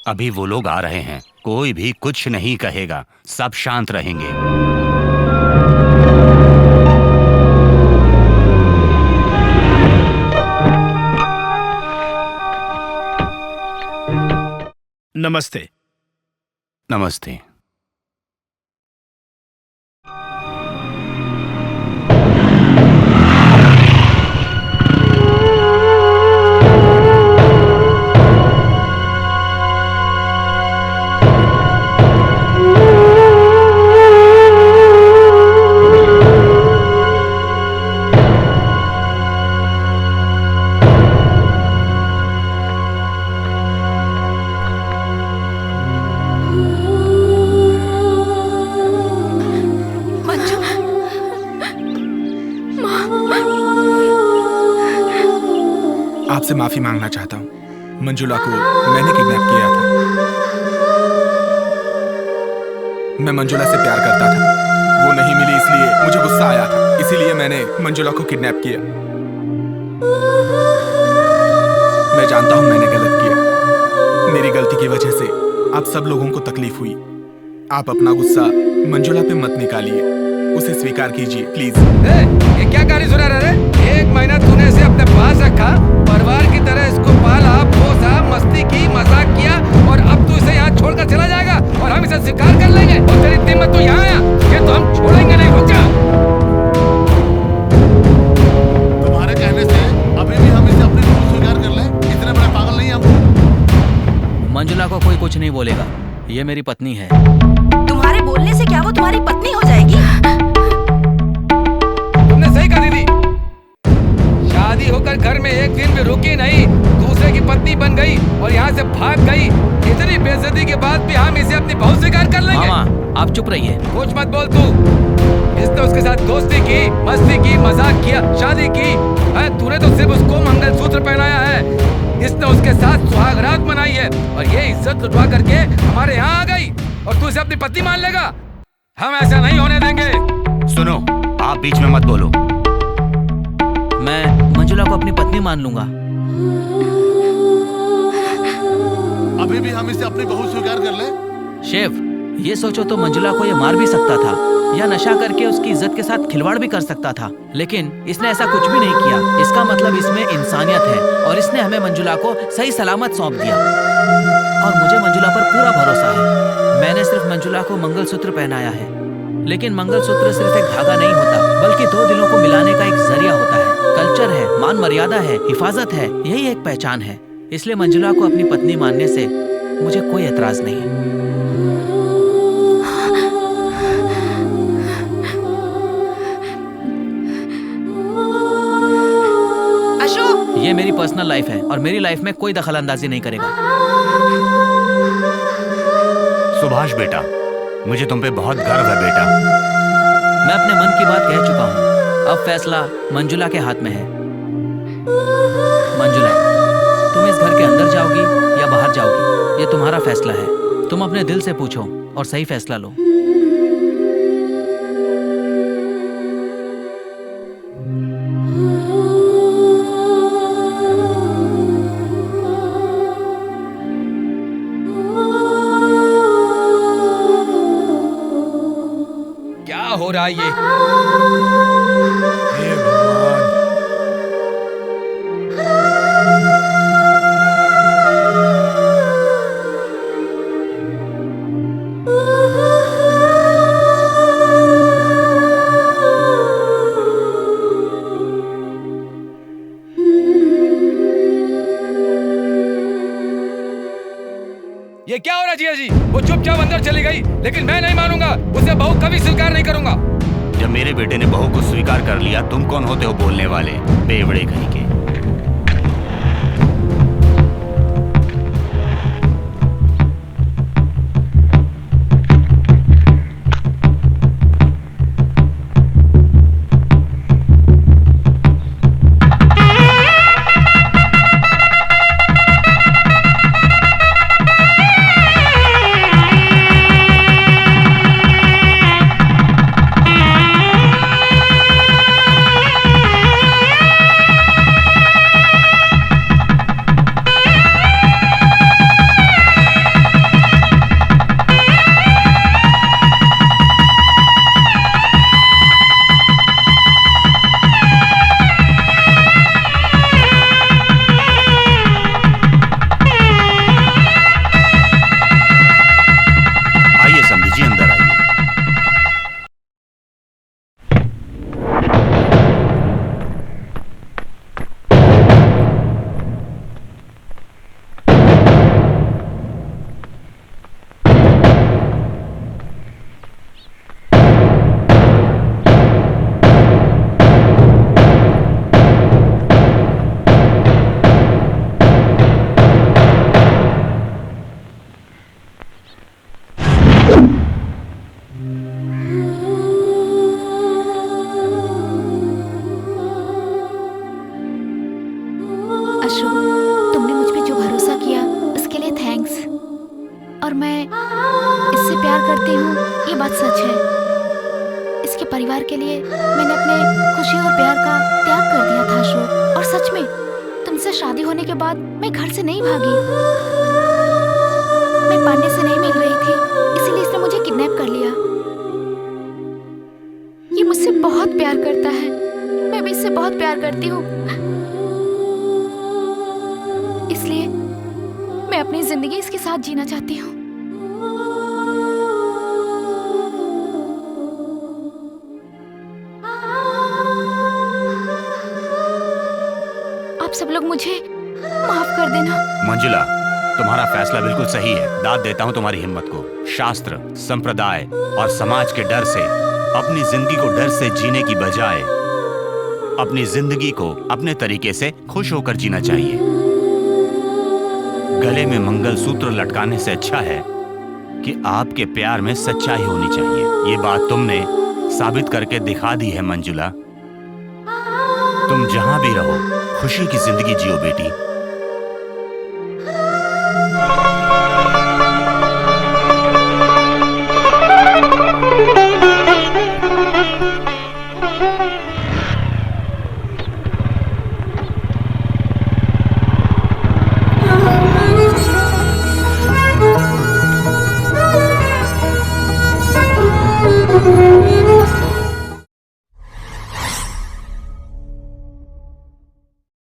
अभी वो लोग आ रहे हैं, कोई भी कुछ नहीं कहेगा, सब शांत रहेंगे। नमस्ते। नमस्ते। आपसे माफी मांगना चाहता हूँ। मंजुला को मैंने किडनैप किया था। मैं मंजुला से प्यार करता था, वो नहीं मिली इसलिए मुझे गुस्सा आया था, इसीलिए मैंने मंजुला को किडनैप किया। मैं जानता हूँ मैंने गलत किया, मेरी गलती की वजह से आप सब लोगों को तकलीफ हुई। आप अपना गुस्सा मंजुला पे मत निकालिए, उसे स्वीकार कीजिए प्लीज। ये क्या कहानी सुना रहा है? 1 महीना तूने इसे अपने पास रखा, परिवार की तरह इसको पाला, पोसा, मस्ती की, मजाक किया, और अब तू इसे यहाँ छोड़कर चला जाएगा और हम इसे स्वीकार कर लेंगे? और तेरी इतनी हिम्मत तो यहाँ आया, ये तो हम छोड़ेंगे नहीं। रुक जा। तुम्हारे कहने से अभी भी हम इसे अपनी भूल स्वीकार कर लें? इतने बड़े पागल नहीं हम। मंजुला को कोई कुछ नहीं बोलेगा, ये मेरी पत्नी है। तुम्हारे बोलने से क्या वो तुम्हारी पत्नी हो जाएगी? तुमने सही कहा दीदी, शादी होकर घर में एक दिन भी रुकी नहीं, दूसरे की पत्नी बन गई और यहाँ से भाग गई। इतनी बेइज्जती के बाद भी हम इसे अपनी बहू स्वीकार कर लेंगे? मामा आप चुप रहिए। कुछ मत बोल तू। इसने उसके साथ दोस्ती की, मस्ती की, मजाक किया, शादी की। तूने तो सिर्फ उसको मंगलसूत्र पहनाया है, इसने उसके साथ सुहागरात मनाई है और ये इज्जत लुटवा करके हमारे यहाँ आ गई और तू इसे अपनी पत्नी मान लेगा? हम ऐसा नहीं होने देंगे। सुनो, आप बीच में मत बोलो। मैं मंजुला को अपनी पत्नी मान लूंगा। अभी भी हम इसे अपनी बहू स्वीकार कर ले? शेफ, ये सोचो तो मंजुला को ये मार भी सकता था या नशा करके उसकी इज्जत के साथ खिलवाड़ भी कर सकता था, लेकिन इसने ऐसा कुछ भी नहीं किया। इसका मतलब इसमें इंसानियत है और इसने हमें मंजुला को सही सलामत सौंप दिया और मुझे मंजुला पर पूरा भरोसा है। मैंने सिर्फ मंजुला को मंगलसूत्र पहनाया है, लेकिन मंगलसूत्र सिर्फ एक धागा नहीं होता, बल्कि 2 दिलों को मिलाने का एक जरिया होता है। कल्चर है, मान मर्यादा है, हिफाजत है, यही एक पहचान है। इसलिए मंजुला को अपनी पत्नी मानने से मुझे कोई एतराज नहीं। अशोक, ये मेरी पर्सनल लाइफ है और मेरी लाइफ में कोई दखल अंदाजी नहीं करेगा। सुभाष बेटा, मुझे तुम पे बहुत गर्व है बेटा। मैं अपने मन की बात कह चुका हूँ, अब फैसला मंजुला के हाथ में है। मंजुला, तुम इस घर के अंदर जाओगी या बाहर जाओगी, ये तुम्हारा फैसला है। तुम अपने दिल से पूछो और सही फैसला लो। क्या हो रहा है ये? हे भगवान। ये क्या हो रहा है जिया जी? वो चुपचाप अंदर चली गई, लेकिन मैं नहीं मानूंगा, उसे बहू कभी स्वीकार नहीं करूंगा। जब मेरे बेटे ने बहू को स्वीकार कर लिया, तुम कौन होते हो बोलने वाले? बेवड़े कहीं के। अशोक, तुमने मुझ पे जो भरोसा किया उसके लिए थैंक्स। और मैं इससे प्यार करती हूँ, ये बात सच है। इसके परिवार के लिए मैंने अपने खुशी और प्यार का त्याग कर दिया था अशोक। और सच में तुमसे शादी होने के बाद मैं घर से नहीं भागी। मैं पांडे से नहीं मिल रही थी, इसीलिए इसने मुझे किडनैप कर लिया। ये मुझसे बहुत प्यार करता है, मैं भी इससे बहुत प्यार करती हूँ। इसलिए मैं अपनी जिंदगी इसके साथ जीना चाहती हूँ। आप सब लोग मुझे माफ कर देना। मंजुला, तुम्हारा फैसला बिल्कुल सही है। दाद देता हूँ तुम्हारी हिम्मत को। शास्त्र, संप्रदाय और समाज के डर से अपनी जिंदगी को डर से जीने की बजाय अपनी जिंदगी को अपने तरीके से खुश होकर जीना चाहिए। गले में मंगलसूत्र लटकाने से अच्छा है कि आपके प्यार में सच्चाई होनी चाहिए। ये बात तुमने साबित करके दिखा दी है मंजुला। तुम जहां भी रहो खुशी की जिंदगी जियो बेटी।